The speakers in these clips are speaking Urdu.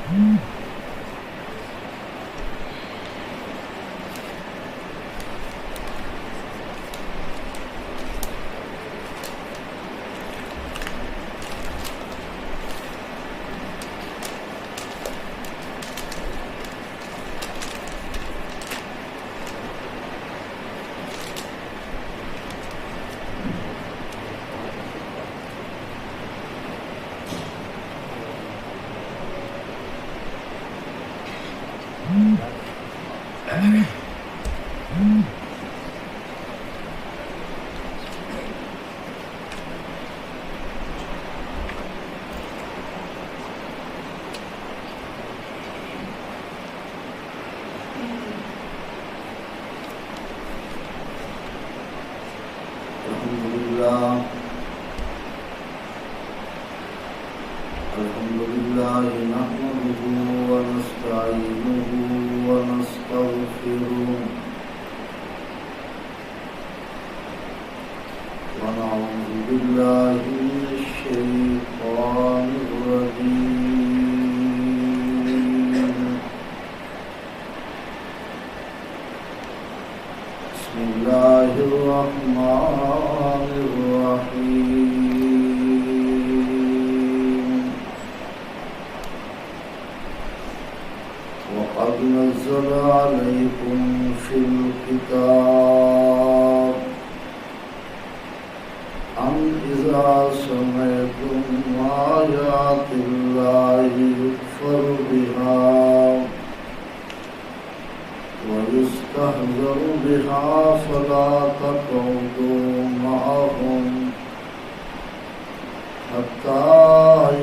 الحمد لله نحمده ونستعينه ونستغفره ونعوذ بالله من الشيطان الرجيم بسم الله الرحمن الرحيم وقد نزل عليكم في الكتاب أن إذا سمعتم آيات الله يكفر بها ويستهزأ بها فلا تقعدوا معهم حتى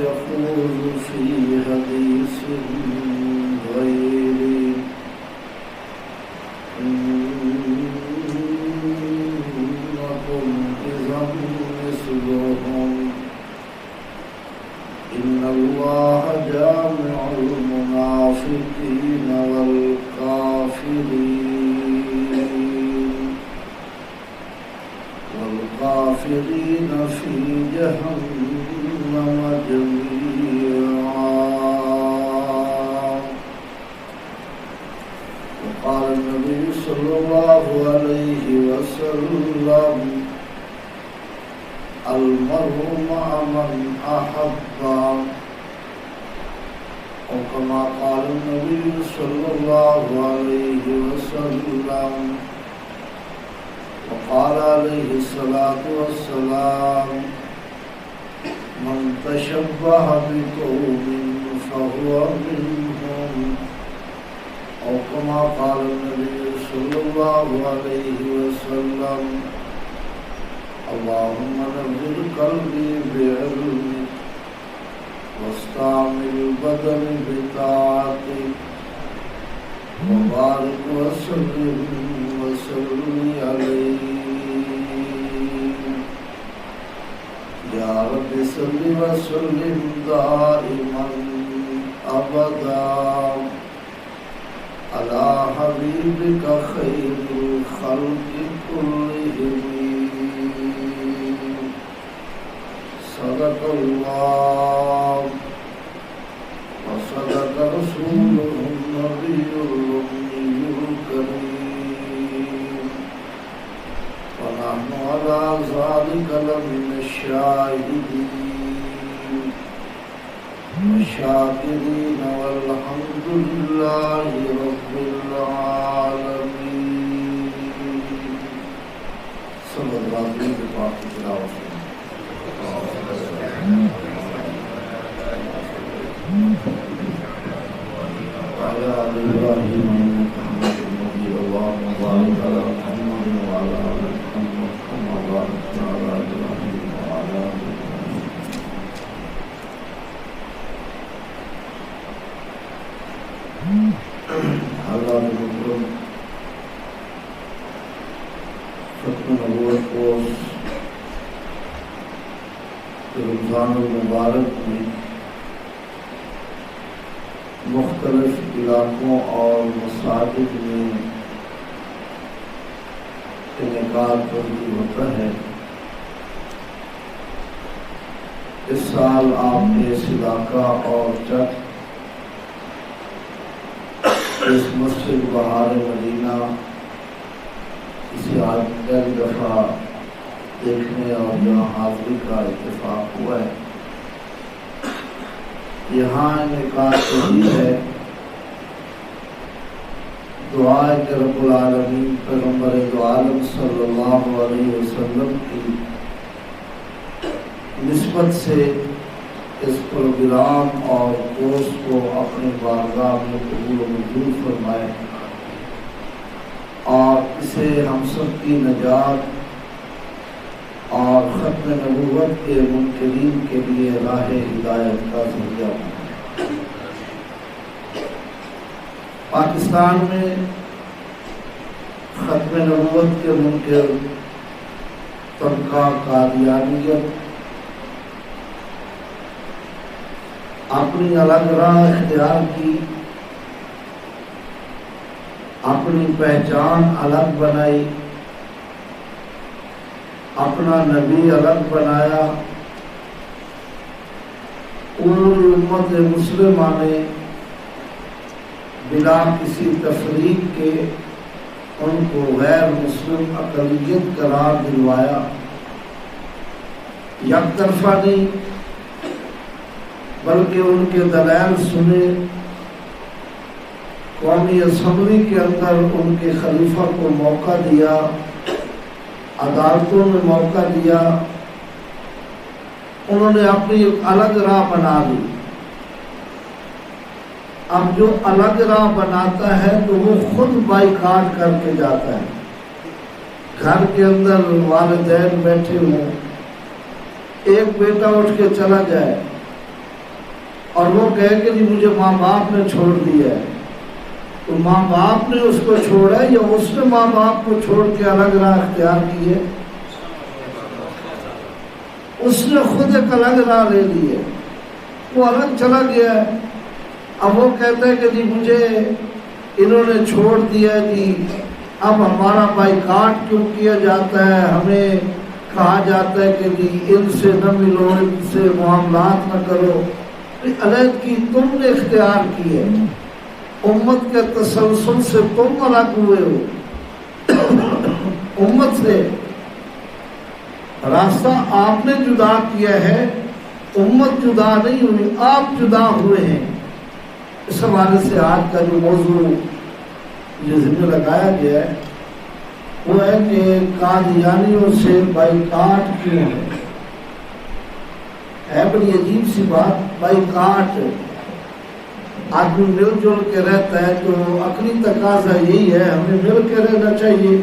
يخوضوا في حديث غيره إنكم إذا مثلهم إن الله جامع المنافقين والكافرين في جهنم جميعا. وقال النبي صلى الله عليه وسلم المرء مع من أحب، أو كما قال النبي صلى الله عليه وسلم. وقال عليه الصلاة والسلام من تشبه بقوم فهو منهم، أو كما قال النبي صلى الله عليه وسلم. اللهم نور قلبي بعلمك واستعمل بدني بطاعتك وبارك وسلم عليه يا رب صل وسلم دائما أبدا على حبيبك خير الخلق كلهم. صدق الله وصدق رسوله النبي الأمي الكريم، ونحن على ذلك لمن الشاهدين والشاكرين والحمد لله رب العالمين. صلى الله عليه وسلم. وعلى آل إبراهيم إنك حميد مجيد. اللهم بارك على محمد وعلى آل محمد كما باركت على إبراهيم وعلى آل إبراهيم. حضرات محترم، ختم نبوت کورس رمضان المبارک میں مختلف علاقوں اور مساجد میں انعقاد پذیر ہوتا ہے. اس سال آپ نے اس علاقہ اور چک اس مسجد بہار مدینہ اسے آج پہلی دفعہ دیکھنے اور یہاں حاضری کا اتفاق ہوا ہے۔ یہاں نکاح یہ ہے، دعا ہے کہ رب العالمین پیغمبر دو عالم صلی اللہ علیہ وسلم کی نسبت سے اس پروگرام اور کورس کو اپنے بارگاہ میں قبول و منظور فرمائے اور اسے ہم سب کی نجات اور ختم نبوت کے منکرین کے لیے راہ ہدایت کا ذریعہ بنائے۔ پاکستان میں ختم نبوت کے منکر طبقہ قادیانیت اپنی الگ راہ اختیار کی، اپنی پہچان الگ بنائی، اپنا نبی الگ بنایا۔ پوری امت مسلمہ نے بلا کسی تفریق کے ان کو غیر مسلم اقلیت قرار دلوایا، یک طرفہ نہیں بلکہ ان کے دلائل سنے، قومی اسمبلی کے اندر ان کے خلیفہ کو موقع دیا، عدالتوں میں موقع دیا، انہوں نے اپنی ایک الگ راہ بنا لی۔ اب جو الگ راہ بناتا ہے تو وہ خود بائیکاٹ کر کے جاتا ہے۔ گھر کے اندر والدین بیٹھے ہوں، ایک بیٹا اٹھ کے چلا جائے اور وہ کہے کہ جی مجھے ماں باپ نے چھوڑ دیا ہے، تو ماں باپ نے اس کو چھوڑا یا اس نے ماں باپ کو چھوڑ کے الگ راہ اختیار کی ہے؟ اس نے خود ایک الگ راہ لے لی ہے، وہ الگ چلا گیا ہے۔ اب وہ کہتا ہے کہ جی مجھے انہوں نے چھوڑ دیا جی، اب ہمارا بائیکاٹ کیوں کیا جاتا ہے؟ ہمیں کہا جاتا ہے کہ جی ان سے نہ ملو، ان سے معاملات نہ کرو۔ علیحدگی تم نے اختیار کی ہے، امت کے تسلسل سے تم الگ ہوئے ہو، امت سے راستہ آپ نے جدا کیا ہے، امت جدا نہیں ہوئی، آپ جدا ہوئے ہیں۔ اس حوالے سے آج کا جو موضوع جو ذمہ لگایا گیا ہے وہ ہے کہ قادیانیوں سے بائیکاٹ کیوں ہے بڑی عجیب سی بات۔ بائیکاٹ آدمی مل جل کے رہتا ہے تو عقلی تقاضا یہی ہے ہمیں مل کے رہنا چاہیے۔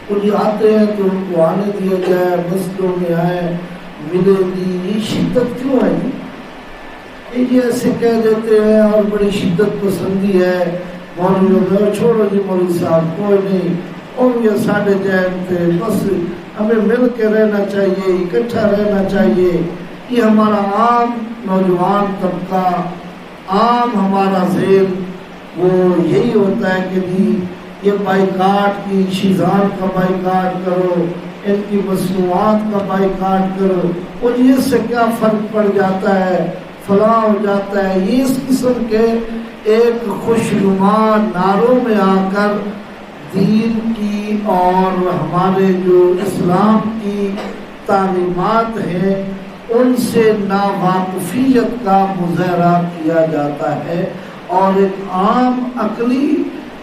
کچھ آتے ہیں تو ان کو آنے دیا جائے، مسجدوں میں آئے، ملے گی، یہ شدت کیوں ہے؟ یہ ایسے کہہ دیتے ہیں اور بڑی شدت پسندی ہے، مولوی چھوڑو جی مولوی صاحب کوئی نہیں، اور یہ ساڑھے جین تھے، بس ہمیں مل کے رہنا چاہیے، اکٹھا رہنا چاہیے۔ یہ ہمارا عام نوجوان طبقہ، عام ہمارا ذہن وہ یہی ہوتا ہے کہ جی یہ بائیکاٹ کی شیزان کا بائیکاٹ کرو، ان کی مصنوعات کا بائیکاٹ کرو، اور یہ سے کیا فرق پڑ جاتا ہے، فلاں ہو جاتا ہے۔ یہ اس قسم کے ایک خوشنما نعروں میں آ کر دین کی اور ہمارے جو اسلام کی تعلیمات ہیں ان سے ناواقفیت کا مظاہرہ کیا جاتا ہے، اور ایک عام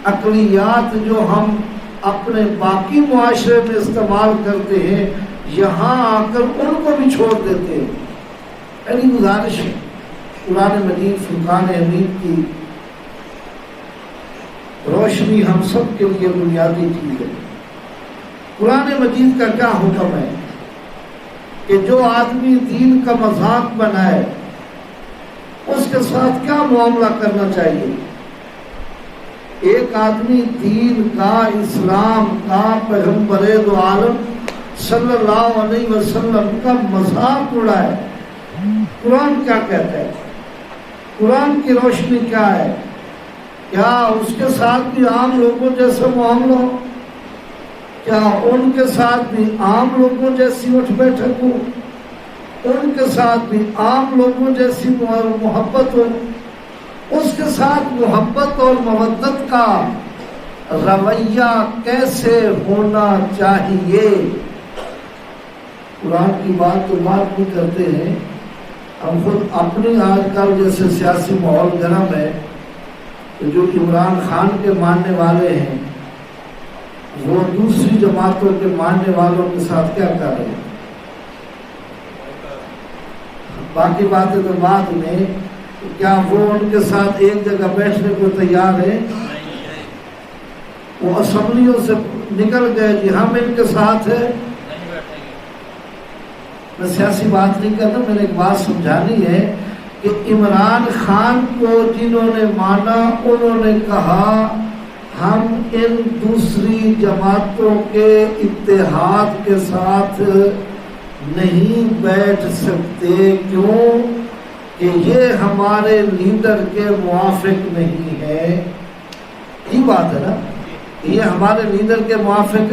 عقلیات جو ہم اپنے باقی معاشرے میں استعمال کرتے ہیں یہاں آ کر ان کو بھی چھوڑ دیتے ہیں۔ میری گزارش ہے قرآن مجید فرقان حمید کی روشنی ہم سب کے لیے بنیادی چیز ہے۔ قرآن مجید کا کیا حکم ہے کہ جو آدمی دین کا مذاق بنائے اس کے ساتھ کیا معاملہ کرنا چاہیے؟ ایک آدمی دین کا، اسلام کا، پیغمبر دو عالم صلی اللہ علیہ وسلم کا مذاق اڑائے، قرآن کیا کہتا ہے؟ قرآن کی روشنی کیا ہے؟ کیا اس کے ساتھ بھی عام لوگوں جیسا معاملہ ہو؟ کیا ان کے ساتھ بھی عام لوگوں جیسی اٹھ بیٹھک ہو؟ ان کے ساتھ بھی عام لوگوں جیسی محبت ہو؟ اس کے ساتھ محبت اور مودت کا رویہ کیسے ہونا چاہیے؟ قرآن کی بات تو بات بھی کرتے ہیں، ہم خود اپنی آج کل جیسے سیاسی ماحول گرم ہے، جو عمران خان کے ماننے والے ہیں وہ دوسری جماعتوں کے ماننے والوں کے ساتھ کیا کر رہے ہیں؟ باقی باتیں تو بعد میں، کیا وہ ان کے ساتھ ایک جگہ بیٹھنے کو تیار ہے؟ وہ اسمبلیوں سے نکل گئے، جی ہم ان کے ساتھ ہیں۔ میں سیاسی بات نہیں کرتا، میں نے ایک بات سمجھانی ہے کہ عمران خان کو جنہوں نے مانا انہوں نے کہا ہم ان دوسری جماعتوں کے اتحاد کے ساتھ نہیں بیٹھ سکتے، کیوں کہ یہ ہمارے لیڈر کے موافق نہیں ہے۔ یہ بات ہے نا، یہ ہمارے لیڈر کے موافق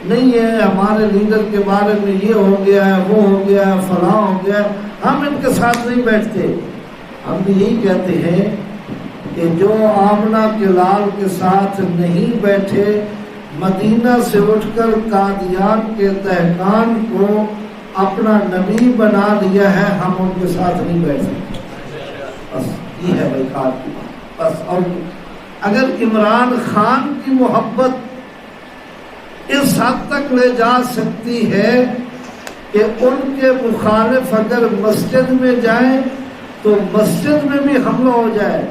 نہیں ہے، ہمارے لیڈر کے بارے میں یہ ہو گیا ہے، وہ ہو گیا ہے، فلاں ہو گیا ہے، ہم ان کے ساتھ نہیں بیٹھتے۔ ہم بھی یہی کہتے ہیں کہ جو آمنہ کے لال کے ساتھ نہیں بیٹھے، مدینہ سے اٹھ کر قادیان کے دہقان کو اپنا نبی بنا لیا ہے، ہم ان کے ساتھ نہیں بیٹھ سکتے۔ بس یہ ہے بھائی کار کی بات۔ بس اور اگر عمران خان کی محبت اس حد تک لے جا سکتی ہے کہ ان کے مخالف اگر مسجد میں جائیں تو مسجد میں بھی حملہ ہو جائے،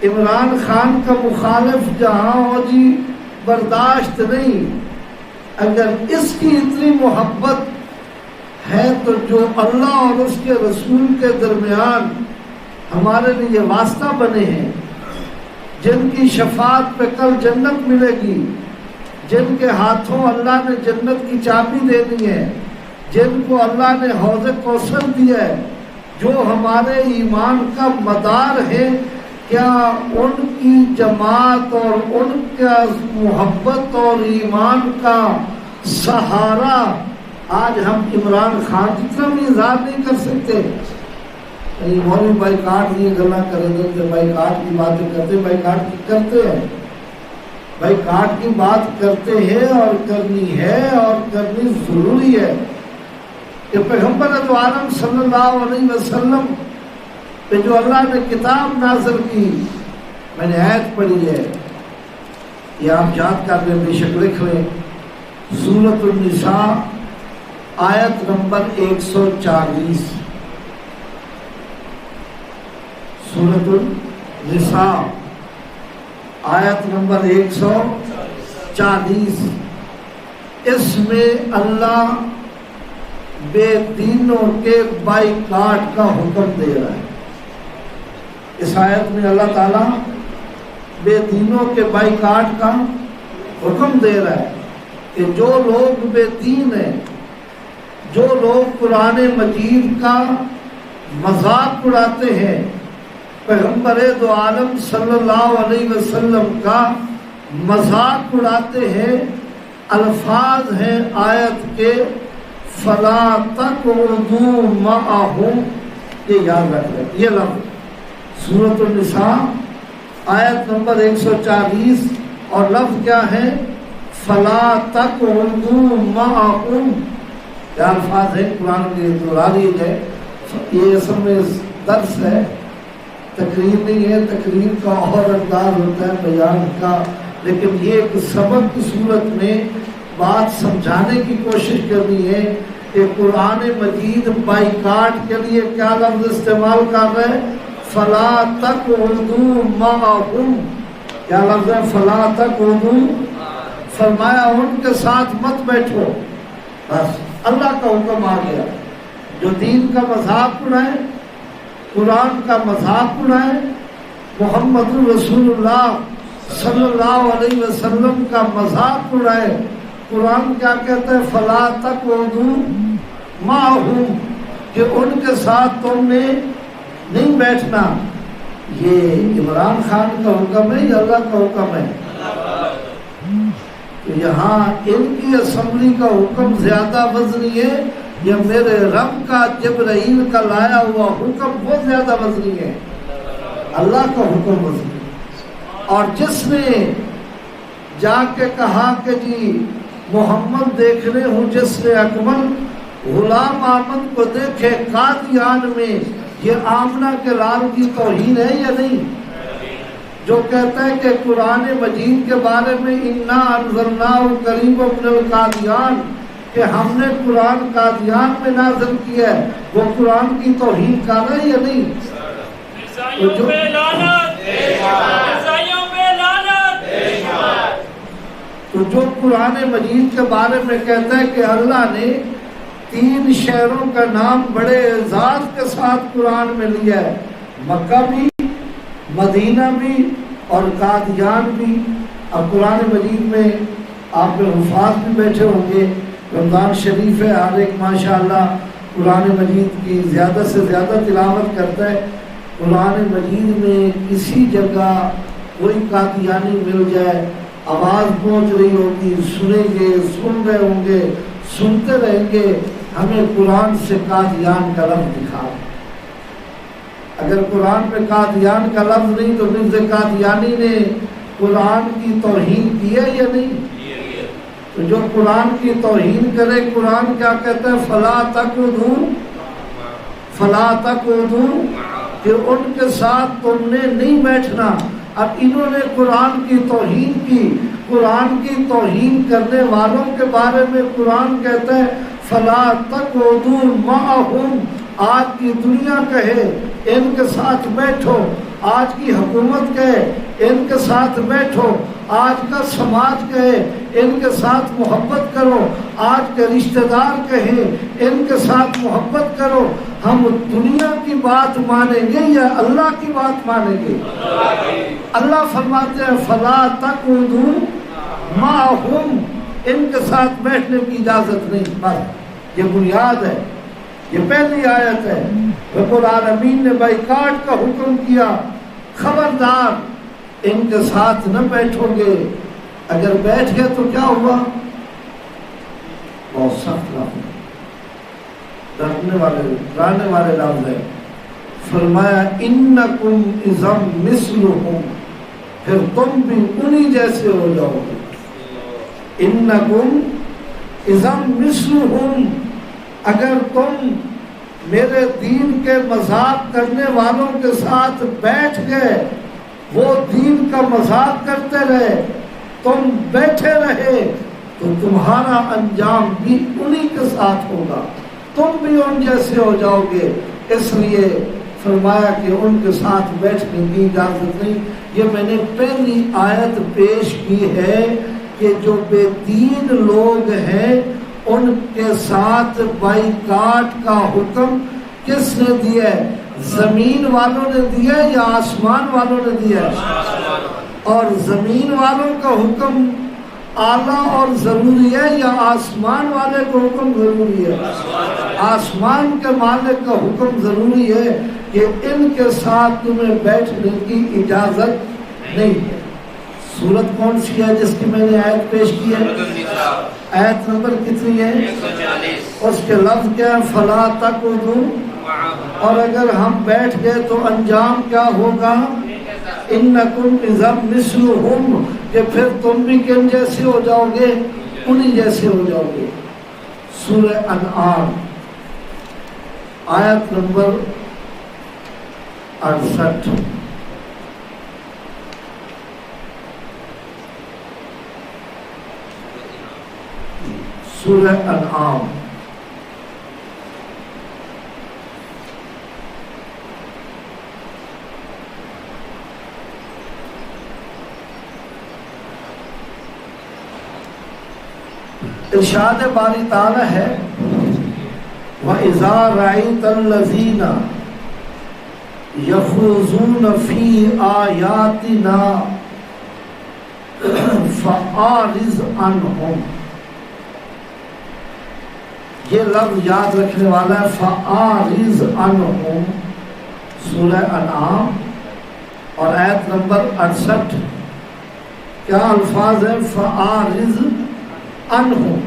عمران خان کا مخالف جہاں ہو جی برداشت نہیں۔ اگر اس کی اتنی محبت ہے تو جو اللہ اور اس کے رسول کے درمیان ہمارے لیے واسطہ بنے ہیں، جن کی شفاعت پہ کل جنت ملے گی، جن کے ہاتھوں اللہ نے جنت کی چابی دینی ہے، جن کو اللہ نے حوض کوثر دیا ہے، جو ہمارے ایمان کا مدار ہے، کیا ان کی جماعت اور ان کا محبت اور ایمان کا سہارا آج ہم عمران خان جتنا بھی اظہار نہیں کر سکتے؟ مولوی بائی کاٹ یہ گلا کرتے، بائی کاٹ کی باتیں کرتے، بائی کاٹ کی کرتے ہیں، بائی کاٹ کی بات کرتے ہیں اور کرنی ہے اور کرنی ضروری ہے کہ پیغمبر دو عالم صلی اللہ علیہ وسلم پہ جو اللہ نے کتاب نازل کی، میں نے آیت پڑھی ہے، یہ آپ یاد کر لیں، بے شک لکھ لیں، سورۃ النساء آیت نمبر 140، سورۃ النساء آیت نمبر 140۔ اس میں اللہ بے دینوں کے بائیکاٹ کا حکم دے رہا ہے۔ اس آیت میں اللہ تعالیٰ بے دینوں کے بائیکاٹ کا حکم دے رہا ہے کہ جو لوگ بے دین ہیں، جو لوگ قرآن مجید کا مذاق اڑاتے ہیں، پیغمبر دو عالم صلی اللہ علیہ وسلم کا مذاق اڑاتے ہیں، الفاظ ہیں آیت کے فلا تقعدوا معهم، یہ یاد رکھ لیں، یہ لفظ سورۃ النساء آیت نمبر 140 اور لفظ کیا ہے؟ فلا تقعدوا معهم۔ یہ الفاظ ہیں قرآن کے دہرا دیے گئے۔ یہ اصل میں درس ہے، تقریر نہیں ہے، تقریر کا اور انداز ہوتا ہے بیان کا، لیکن یہ ایک سبق کی صورت میں بات سمجھانے کی کوشش کرنی ہے کہ قرآن مجید بائیکاٹ کے لیے کیا لفظ استعمال کر رہے ہیں؟ فلا تقعدوا معهم۔ کیا لفظ ہے؟ فلا تقعدوا، فرمایا ان کے ساتھ مت بیٹھو۔ بس اللہ کا حکم آ گیا، جو دین کا مذاق اڑائے، قرآن کا مذاق اڑائے، محمد رسول اللہ صلی اللہ علیہ وسلم کا مذاق اڑائے، قرآن کیا کہتا ہے؟ فلا تقعدوا معهم، کہ ان کے ساتھ تم نے نہیں بیٹھنا۔ یہ عمران خان کا حکم ہے یا اللہ کا حکم ہے؟ تو یہاں ان کی اسمبلی کا حکم زیادہ وزنی ہے یا میرے رب کا جبرائیل کا لایا ہوا حکم وہ زیادہ وزنی ہے؟ اللہ کا حکم وزیر. اور جس نے جا کے کہا کہ جی محمد دیکھنے ہوں جس نے اکمل، غلام احمد کو دیکھے قادیان میں، یہ آمنہ کے لال کی توہین ہے یا نہیں؟ جو کہتا ہے کہ قرآن مجید کے بارے میں انا انزلناہ قریب ابن القادیان، کہ ہم نے قرآن قادیان میں نازل کیا ہے، وہ قرآن کی توہین کر رہا ہے یا نہیں؟ تو جو قرآن مجید کے بارے میں کہتا ہے کہ اللہ نے 3 شہروں کا نام بڑے اعزاز کے ساتھ قرآن میں لیا ہے، مکہ بھی، مدینہ بھی اور قادیان بھی. اب قرآن مجید میں آپ میں حفاظ بھی بیٹھے ہوں گے، رمضان شریف ہے، ہر ایک ماشاءاللہ قرآن مجید کی زیادہ سے زیادہ تلاوت کرتا ہے. قرآن مجید میں کسی جگہ کوئی قادیانی مل جائے، آواز پہنچ رہی ہوگی، سنیں گے، سن رہے ہوں گے، سنتے رہیں گے، ہمیں قرآن سے قادیان کا لفظ دکھا. اگر قرآن میں قادیان کا لفظ نہیں تو مرزا قادیانی نے قرآن کی توہین کی ہے یا نہیں؟ تو جو قرآن کی توہین کرے، قرآن کیا کہتا ہے؟ فلا تقعدوا، کہ ان کے ساتھ تم نے نہیں بیٹھنا. اب انہوں نے قرآن کی توہین کی. قرآن کی توہین کرنے والوں کے بارے میں قرآن کہتا ہے فلا تقعدوا معهم. آج کی دنیا کہے ان کے ساتھ بیٹھو، آج کی حکومت کہے ان کے ساتھ بیٹھو، آج کا سماج کہے ان کے ساتھ محبت کرو، آج کے رشتہ دار کہیں ان کے ساتھ محبت کرو. ہم دنیا کی بات مانیں گے یا اللہ کی بات مانیں گے؟ اللہ فرماتے ہیں فلا تقعدوا معهم، ان کے ساتھ بیٹھنے کی اجازت نہیں. بس یہ بنیاد ہے، یہ پہلی آیت ہے. رب العالمین نے بائیکاٹ کا حکم کیا، خبردار ان کے ساتھ نہ بیٹھو گے. اگر بیٹھ گئے تو کیا ہوا؟ بہت سخت لفظ، ڈرانے والے لفظ ہے. فرمایا انکم اذا مثلہم، پھر تم بھی انہی جیسے ہو جاؤ گے. انکم اذا مثلہم، اگر تم میرے دین کے مذاق کرنے والوں کے ساتھ بیٹھ گئے، وہ دین کا مذاق کرتے رہے، تم بیٹھے رہے، تو تمہارا انجام بھی انہی کے ساتھ ہوگا، تم بھی ان جیسے ہو جاؤ گے. اس لیے فرمایا کہ ان کے ساتھ بیٹھنے کی اجازت نہیں. یہ میں نے پہلی آیت پیش کی ہے کہ جو بے دین لوگ ہیں ان کے ساتھ بائیکاٹ کا حکم کس نے دیا ہے؟ زمین والوں نے دیا ہے یا آسمان والوں نے دیا ہے؟ اور زمین والوں کا حکم اعلیٰ اور ضروری ہے یا آسمان والے کا حکم ضروری ہے؟ آسمان کے مالک کا حکم ضروری ہے کہ ان کے ساتھ تمہیں بیٹھنے کی اجازت نہیں ہے. سورت کون سی ہے جس کی میں نے آیت پیش کی ہے؟ آیت نمبر کتنی ہے؟ 140. اس کے لفظ کیا ہے؟ فلا تقعدوا. اور اگر ہم بیٹھ گئے تو انجام کیا ہوگا؟ انکم اذا مثلہم، کہ پھر تم بھی کن جیسے ہو جاؤ گے؟ انہی جیسے ہو جاؤ گے. سورہ انعام آیت نمبر 68. سورہ انعام ارشاد باری تعالی ہے وَإِذَا رَأَيْتَ الَّذِينَ يَخُوضُونَ فِي آيَاتِنَا فَأَعْرِضْ عَنْهُمْ. یہ لفظ یاد رکھنے والا ہے، فَأَعْرِضْ عَنْهُمْ. سورہ انعام اور آیت نمبر 68. کیا الفاظ ہیں؟ فَأَعْرِضْ عَنْهُمْ.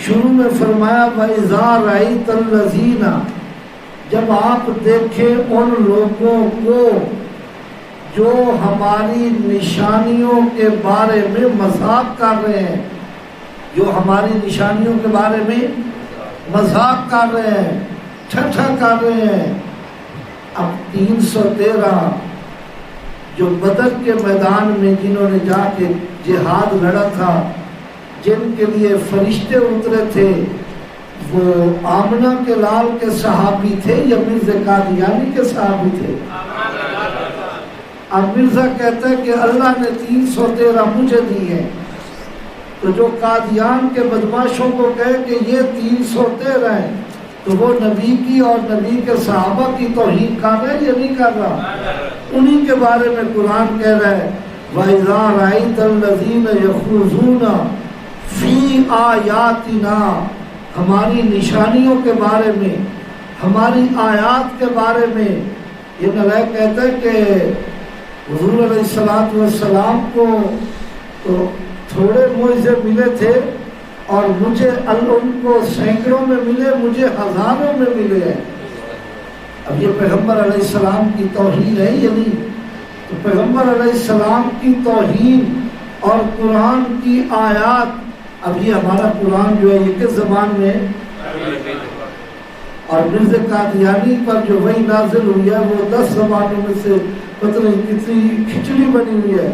شروع میں فرمایا وَإِذَا رَأَيْتَ الَّذِينَ، جب آپ دیکھیں ان لوگوں کو جو ہماری نشانیوں کے بارے میں مذاق کر رہے ہیں، جو ہماری نشانیوں کے بارے میں مذاق کر رہے ہیں، ٹھٹھا کر رہے ہیں۔ اب 313 جو بدر کے میدان میں جنہوں نے جا کے جہاد لڑا تھا، جن کے لیے فرشتے اترے تھے، وہ آمنہ کے لال کے صحابی تھے یا مرزا قادیانی کے صحابی تھے؟ اب مرزا کہتا ہے کہ اللہ نے 313 مجھے دی ہے، تو جو قادیان کے بدماشوں کو کہے کہ یہ 313 ہیں، تو وہ نبی کی اور نبی کے صحابہ کی توہین کر رہا ہے یا نہیں کر رہا؟ انہی کے بارے میں قرآن کہہ رہا ہے وَإِذَا رَأَيْتَ الَّذِينَ يَخُوضُونَ فِي آيَاتِنَا، ہماری نشانیوں کے بارے میں، ہماری آیات کے بارے میں۔ یہ نلائق کہتا ہے کہ حضور علیہ السلام کو تو تھوڑے معجزے ملے تھے اور مجھے ان کو سینکڑوں میں ملے، مجھے ہزاروں میں ملے ہیں۔ اب یہ پیغمبر علیہ السلام کی توہین ہے یا نہیں؟ تو پیغمبر علیہ السلام کی توہین اور قرآن کی آیات، اب یہ ہمارا قرآن جو ہے یہ کس زبان میں ہے؟ اور مرزا قادیانی پر جو وحی نازل ہوئی ہے وہ 10 زبانوں میں سے پتہ نہیں کتنی کھچڑی بنی ہوئی ہے،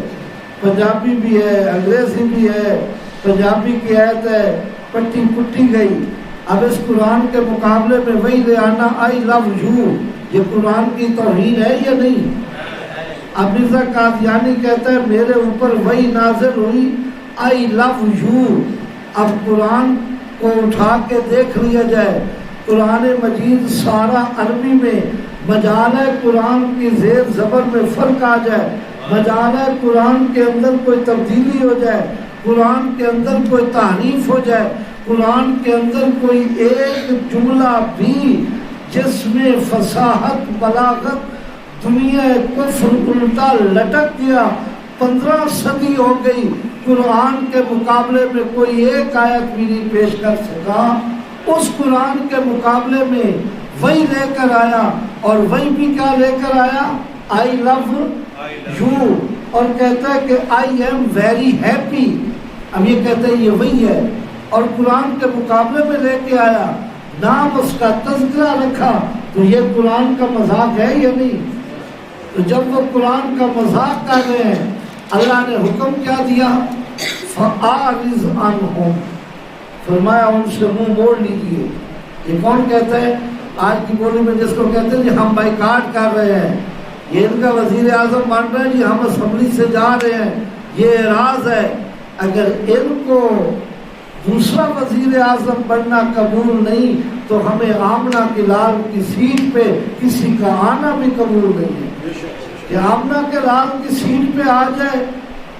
پنجابی بھی ہے، انگریزی بھی ہے، پنجابی کی آیت ہے پٹی پٹی گئی۔ اب اس قرآن کے مقابلے میں وہی لے آنا آئی لو یو، یہ قرآن کی توہین ہے یا نہیں؟ اب مرزا قادیانی کہتا ہے میرے اوپر وہی نازل ہوئی آئی لو یو۔ اب قرآن کو اٹھا کے دیکھ لیا جائے، قرآن مجید سارا عربی میں، مجال ہے قرآن کی زیر زبر میں فرق آ جائے، مجال ہے قرآن کے اندر کوئی تبدیلی ہو جائے، قرآن کے اندر کوئی تحریف ہو جائے، قرآن کے اندر کوئی ایک جملہ بھی جس میں فصاحت بلاغت دنیا کفر الٹا لٹک گیا، 15 صدی ہو گئی، قرآن کے مقابلے میں کوئی ایک آیت بھی نہیں پیش کر سکا۔ اس قرآن کے مقابلے میں وہی لے کر آیا، اور وہی بھی کیا لے کر آیا؟ آئی لو یو، اور کہتا ہے کہ آئی ایم ویری ہیپی۔ اب یہ کہتا ہے یہ وہی ہے، اور قرآن کے مقابلے میں لے کے آیا، نام اس کا تذکرہ رکھا، تو یہ قرآن کا مذاق ہے یا نہیں؟ تو جب وہ قرآن کا مذاق کر رہے ہیں، اللہ نے حکم کیا دیا؟ فَأَعْرِضْ عَنْهُمْ، فرمایا ان سے منہ موڑ لیجیے۔ یہ کون کہتا ہے؟ آج کی بولی میں جس کو کہتے ہیں جی ہم بائیکاٹ کر رہے ہیں، یہ ان کا وزیر اعظم بن رہا ہے جی ہم اسمبلی سے جا رہے ہیں، یہ اعراض ہے۔ اگر ان کو دوسرا وزیر اعظم بننا قبول نہیں تو ہمیں آمنہ کے لال کی سیٹ پہ کسی کا آنا بھی قبول نہیں ہے۔ کہ آمنہ کے لال کی سیٹ پہ آ جائے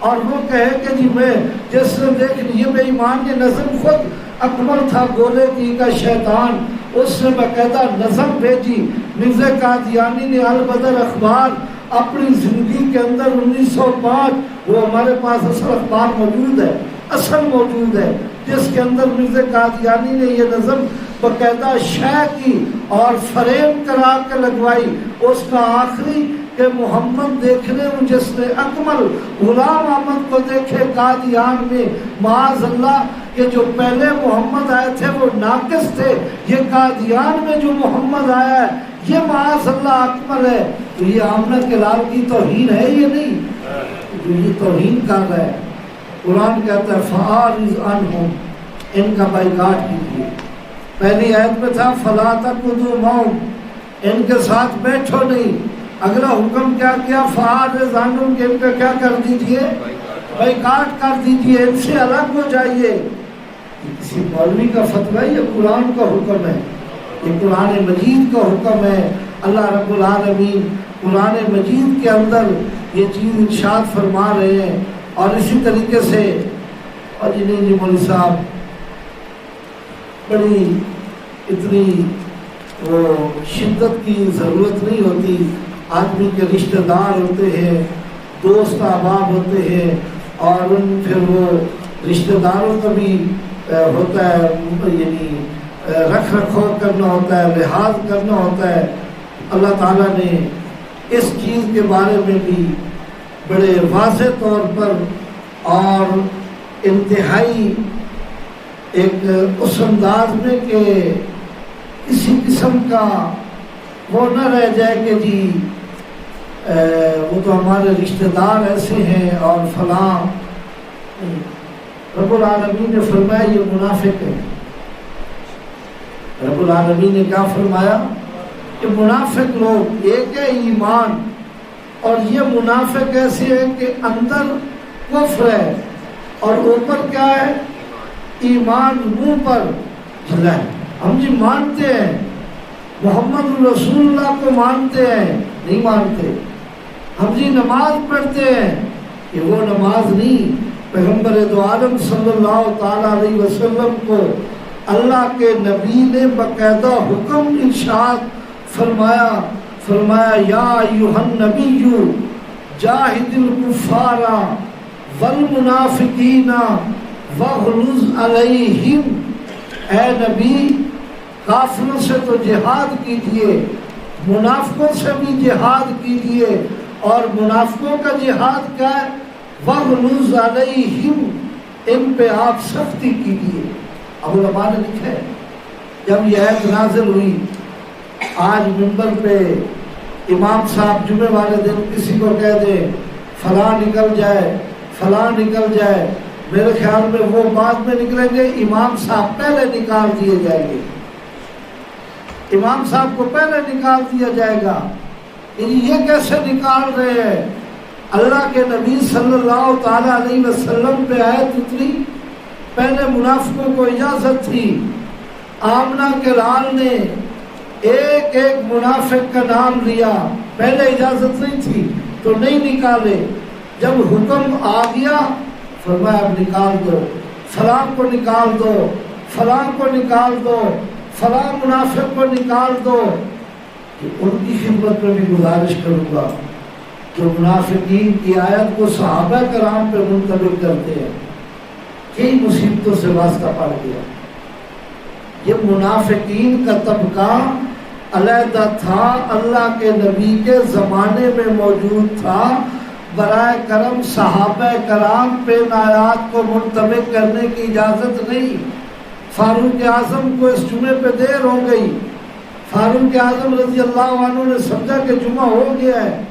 اور وہ کہے کہ جی میں جس نے دیکھ یہ بے ایمان کے نظم خود اکبر تھا گولے کی کا شیطان، اس نے باقاعدہ نظم بھیجی۔ مرزا قادیانی نے البدر اخبار اپنی زندگی کے اندر 1905، وہ ہمارے پاس اصل اخبار موجود ہے، اصل موجود ہے، جس کے اندر مرزا قادیانی نے یہ نظم باقاعدہ شائع کی اور فریم کرا کے لگوائی۔ اس کا آخری کہ محمد دیکھنے میں جس نے اکمل غلام احمد کو دیکھے قادیان میں، معاذ اللہ کہ جو پہلے محمد آئے تھے وہ ناقص تھے، یہ قادیان میں جو محمد آیا ہے یہ معاذ اللہ اکمل ہے۔ تو یہ آمنہ کے لال کی توہین ہے یہ نہیں، جو یہ توہین کر رہا ہے۔ قرآن کہتا ہے فَأَعْرِضْ عَنْهُمْ، ان کا بائیکاٹ کیجیے۔ پہلی آیت میں تھا فَلَا تَقْعُدُوا مَعَهُمْ، ان کے ساتھ بیٹھو نہیں۔ اگلا حکم کیا کیا؟ فَأَعْرِضْ عَنْهُمْ، کہ ان کا کیا کر دیجئے؟ بائیکاٹ کر دیجئے، ان سے الگ ہو جائیے۔ یہ کسی مولوی کا فتویٰ ہے، یہ قرآن کا حکم ہے، یہ قرآن مجید کا حکم ہے۔ اللہ رب العالمین قرآن مجید کے اندر یہ چیز ارشاد فرما رہے ہیں۔ اور اسی طریقے سے اور جی نہیں جی مولوی صاحب بڑی اتنی وہ شدت کی ضرورت نہیں ہوتی، آدمی کے رشتہ دار ہوتے ہیں، دوست احباب ہوتے ہیں، اور ان پھر وہ رشتہ داروں کا بھی ہوتا ہے، یعنی رکھ رکھاؤ کرنا ہوتا ہے، لحاظ کرنا ہوتا ہے۔ اللہ تعالیٰ نے اس چیز کے بارے میں بھی بڑے واضح طور پر اور انتہائی ایک اس انداز میں کہ کسی قسم کا وہ نہ رہ جائے کہ جی وہ تو ہمارے رشتہ دار ایسے ہیں اور فلاں. رب العالمین نے فرمایا یہ منافق ہے. رب العالمین نے کیا فرمایا کہ منافق لوگ، ایک ہے ایمان اور یہ منافق ایسے ہیں کہ اندر کفر ہے اور اوپر کیا ہے ایمان منہ پر جھلا ہے. ہم جی مانتے ہیں محمد رسول اللہ کو مانتے ہیں، نہیں مانتے. ہم جی نماز پڑھتے ہیں، کہ وہ نماز نہیں. پیغمبر دو عالم صلی اللہ تعالی علیہ وسلم کو اللہ کے نبی نے باقاعدہ حکم ارشاد فرمایا یا ایھا النبی جاہد الکفار والمنافقین واغلظ علیہم. اے نبی کافروں سے تو جہاد کیجیے، منافقوں سے بھی جہاد کیجیے. اور منافقوں کا جہاد کیا ہے؟ وَغْلُظْ عَلَيْهِمْ، ان پہ آپ سختی کیجیے. ابو علماء نے لکھا ہے جب یہ آیت نازل ہوئی، آج منبر پہ امام صاحب جمعے والے دن کسی کو کہہ دے فلاں نکل جائے فلاں نکل جائے، میرے خیال میں وہ بعد میں نکلیں گے، امام صاحب پہلے نکال دیے جائیں گے. امام صاحب کو پہلے نکال دیا جائے گا. یہ کیسے نکال رہے ہیں؟ اللہ کے نبی صلی اللہ تعالی علیہ وسلم پہ آیت اتری، پہلے منافقوں کو اجازت تھی. آمنہ کے لال نے ایک ایک منافق کا نام لیا، پہلے اجازت نہیں تھی تو نہیں نکالے. جب حکم آ گیا فرمایا اب نکال دو، فلاں کو نکال دو، فلاں کو نکال دو، فلاں منافق کو نکال دو. ان کی خدمت میں بھی گزارش کروں گا جو منافقین کی آیت کو صحابہ کرام پہ منطبق کرتے ہیں، کئی مصیبتوں سے واسطہ پڑ گیا. یہ منافقین کا طبقہ علیحدہ تھا، اللہ کے نبی کے زمانے میں موجود تھا. برائے کرم صحابہ کرام پہ آیات کو منطبق کرنے کی اجازت نہیں. فاروق اعظم کو اس جمعے پہ دیر ہو گئی. فاروق اعظم رضی اللہ عنہ نے سمجھا کہ جمعہ ہو گیا ہے،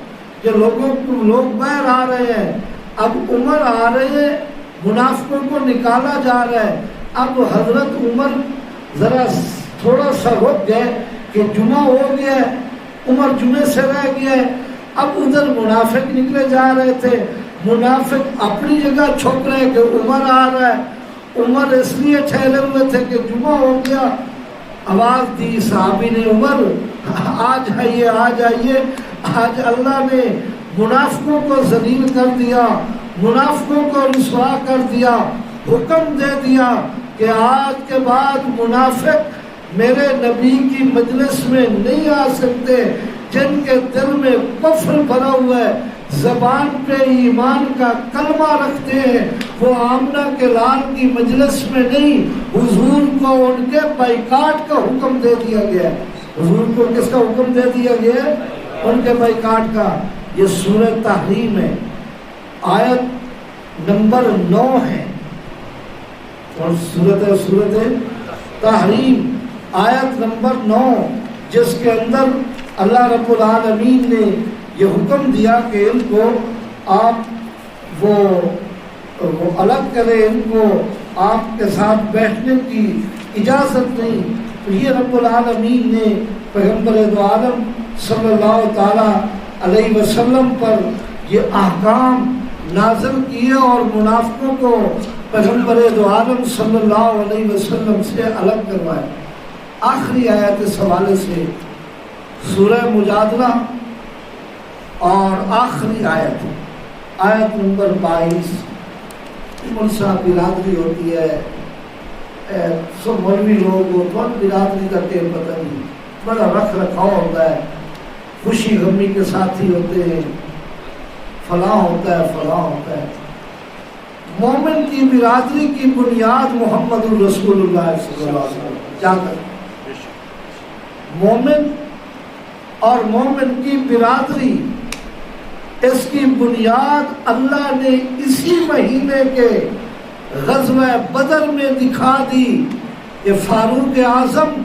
کہ لوگ باہر آ رہے ہیں. اب عمر آ رہے ہیں، منافقوں کو نکالا جا رہا ہے. اب حضرت عمر ذرا تھوڑا سا رک گئے کہ جمعہ ہو گیا ہے، عمر جمعے سے رہ گیا ہے. اب ادھر منافق نکلے جا رہے تھے، منافق اپنی جگہ چھپ رہے کہ عمر آ رہا ہے. عمر اس لیے ٹھہرے ہوئے تھے کہ جمعہ ہو گیا. آواز دی صحابی نے عمر آ جائیے آ جائیے. آج اللہ نے منافقوں کو ذلیل کر دیا، منافقوں کو رسوا کر دیا. حکم دے دیا کہ آج کے بعد منافق میرے نبی کی مجلس میں نہیں آ سکتے. جن کے دل میں کفر بھرا ہوا ہے، زبان پہ ایمان کا کلمہ رکھتے ہیں، وہ آمنہ کے لال کی مجلس میں نہیں. حضور کو ان کے بائیکاٹ کا حکم دے دیا گیا. حضور کو کس کا حکم دے دیا گیا؟ ان کے بائیکاٹ کا. یہ سورہ تحریم ہے، آیت نمبر 9 ہے. اور سورۃ تحریم آیت نمبر 9، جس کے اندر اللہ رب العالمین نے یہ حکم دیا کہ ان کو آپ وہ الگ کریں، ان کو آپ کے ساتھ بیٹھنے کی اجازت نہیں. تو یہ رب العالمین نے پیغمبر دو عالم صلی اللہ تعالی علیہ وسلم پر یہ احکام نازل کیے اور منافقوں کو پیغمبر دو عالم صلی اللہ علیہ وسلم سے الگ کروائے. آخری آیت اس حوالے سے سورہ مجادلہ اور آخری آیت نمبر 22. منصا برادری ہوتی ہے، سب مولوی لوگ ہو تو برادری کا کوئی پتہ نہیں، بڑا رکھ رکھاؤ ہوتا ہے، خوشی غمی کے ساتھی ہوتے ہیں، فلاں ہوتا ہے فلاں ہوتا ہے. مومن کی برادری کی بنیاد محمد الرسول اللہ صلی اللہ علیہ وسلم. مومن اور مومن کی برادری، اس کی بنیاد اللہ نے اسی مہینے کے غزوہ بدر میں دکھا دی کہ فاروق اعظم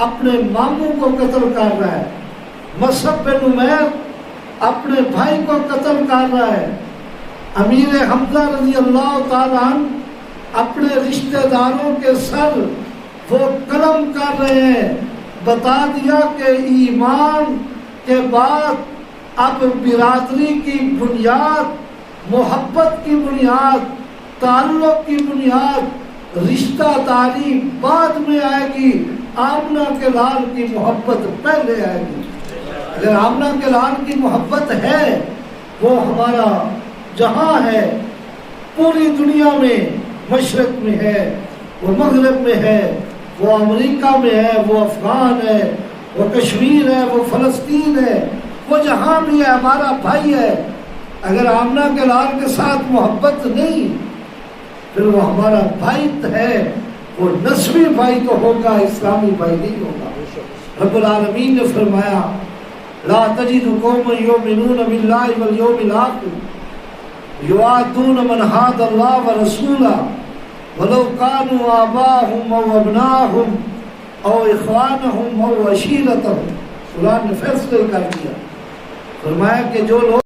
اپنے ماموں کو قتل کر رہا ہے، مصعب بن عمیر اپنے بھائی کو قتل کر رہا ہے، امیر حمزہ رضی اللہ تعالیٰ عنہ اپنے رشتہ داروں کے سر وہ قلم کر رہے ہیں۔ بتا دیا کہ ایمان کے بعد اب برادری کی بنیاد، محبت کی بنیاد، تعلق کی بنیاد، رشتہ داری بعد میں آئے گی، آمنہ کے لال کی محبت پہلے آئے گی۔ اگر آمنہ کے لال کی محبت ہے، وہ ہمارا جہاں ہے، پوری دنیا میں، مشرق میں ہے، وہ مغرب میں ہے، وہ امریکہ میں ہے، وہ افغان ہے، وہ کشمیر ہے، وہ فلسطین ہے، وہ جہاں بھی ہے ہمارا بھائی ہے۔ اگر آمنہ کے لال کے ساتھ محبت نہیں، پھر وہ ہمارا بھائی ہے، وہ نسبی بھائی تو ہوگا، اسلامی بھائی نہیں ہوگا۔ رب العالمین نے فرمایا لا تجد قوما یؤمنون باللہ والیوم الآخر یوادون من حاد اللہ ورسولہ ولو كانوا آباءهم او ابناءهم او اخوانهم او عشیرتهم۔ قرآن نے فیصلہ کر دیا، فرمایا کہ جو لوگ